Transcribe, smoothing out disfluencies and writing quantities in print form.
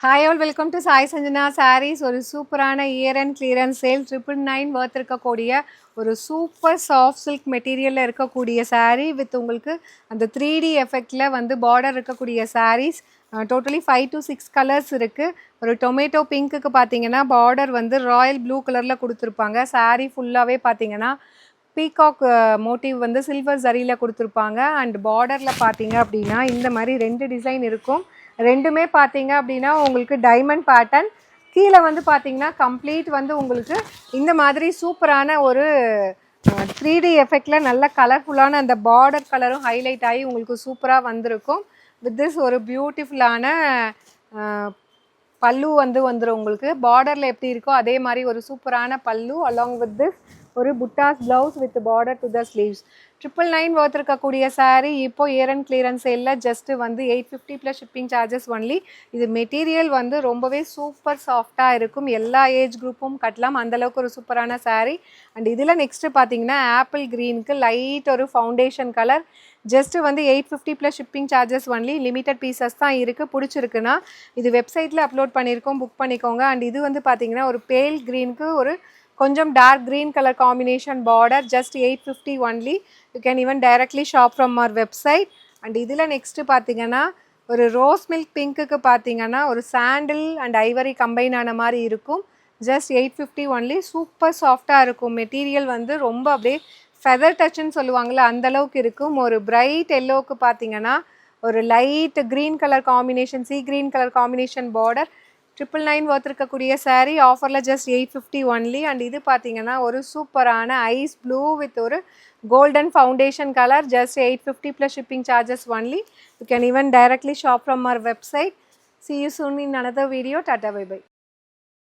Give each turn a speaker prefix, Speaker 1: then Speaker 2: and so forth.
Speaker 1: Hi all welcome to Sai Sanjana sarees. ஒரு சூப்பரான year and clearance sale 999 worth இருக்கக்கூடிய ஒரு சூப்பர் சாஃப்ட் சில்க் மெட்டீரியலில் இருக்கக்கூடிய சாரீ வித் உங்களுக்கு அந்த 3D எஃபெக்டில் வந்து பார்டர் இருக்கக்கூடிய சாரீஸ். டோட்டலி 5 to 6 கலர்ஸ் இருக்குது. ஒரு டொமேட்டோ பிங்க்குக்கு பார்த்தீங்கன்னா பார்டர் வந்து ராயல் ப்ளூ கலரில் கொடுத்துருப்பாங்க. சாரீ ஃபுல்லாகவே பார்த்தீங்கன்னா பீகாக் மோட்டிவ் வந்து சில்வர் ஜரியில் கொடுத்துருப்பாங்க. அண்ட் பார்டரில் பார்த்தீங்க அப்படின்னா இந்த மாதிரி 2 டிசைன் இருக்கும். ரெண்டுமே பார்த்தீங்க அப்படின்னா உங்களுக்கு டைமண்ட் பேட்டர்ன். கீழே வந்து பார்த்தீங்கன்னா கம்ப்ளீட் வந்து உங்களுக்கு இந்த மாதிரி சூப்பரான ஒரு 3D எஃபெக்டில் நல்ல கலர்ஃபுல்லான அந்த பார்டர் கலரும் ஹைலைட் ஆகி உங்களுக்கு சூப்பராக வந்திருக்கும். வித் திஸ் ஒரு பியூட்டிஃபுல்லான பல்லு வந்து வந்துடும். உங்களுக்கு பார்டரில் எப்படி இருக்கோ அதே மாதிரி ஒரு சூப்பரான பல்லு அலாங் வித் திஸ் ஒரு புட்டாஸ் blouse with border to the sleeves. 999 worth இருக்கக்கூடிய சாரீ இப்போ இயர் அண்ட் கிளியரன்ஸ் சேலில் ஜஸ்ட்டு வந்து 850 ப்ளஸ் ஷிப்பிங் சார்ஜஸ் ஒன்லி. இது மெட்டீரியல் வந்து ரொம்பவே சூப்பர் சாஃப்டாக இருக்கும். எல்லா ஏஜ் குரூப்பும் கட்டலாம், அந்தளவுக்கு ஒரு சூப்பரான சாரீ. அண்ட் இதில் நெக்ஸ்ட்டு பார்த்தீங்கன்னா ஆப்பிள் க்ரீனுக்கு லைட் ஒரு ஃபவுண்டேஷன் கலர். ஜஸ்ட்டு வந்து 850 plus shipping charges only. Limited pieces தான் இருக்குது. பிடிச்சிருக்குன்னா இது வெப்சைட்டில் அப்லோட் பண்ணியிருக்கோம், புக் பண்ணிக்கோங்க. அண்ட் இது வந்து பார்த்தீங்கன்னா ஒரு பேல் க்ரீனுக்கு ஒரு கொஞ்சம் dark green colour combination border. Just 850 only. You can even directly shop from our website. And இதில் நெக்ஸ்ட்டு பார்த்தீங்கன்னா ஒரு ரோஸ் மில்க் பிங்க்குக்கு பார்த்தீங்கன்னா ஒரு சாண்டில் அண்ட் ஐவரி கம்பைன் ஆன மாதிரி இருக்கும். Just 850 only. சூப்பர் சாஃப்டாக இருக்கும். மெட்டீரியல் வந்து ரொம்ப அப்படியே ஃபெதர் டச்சுன்னு சொல்லுவாங்கள்ல அந்தளவுக்கு இருக்கும். ஒரு பிரைட் எல்லோவுக்கு பார்த்தீங்கன்னா ஒரு light green colour combination, C green colour combination border. 999 worth இருக்கக்கூடிய சாரீ ஆஃபரில் ஜஸ்ட் 850 ஒன்லி. அண்ட் இது பார்த்தீங்கன்னா ஒரு சூப்பரான ஐஸ் ப்ளூ வித் ஒரு golden foundation colour. Just 850 plus shipping charges only. You can even directly shop from our website. See you soon in another video. Tata, bye bye.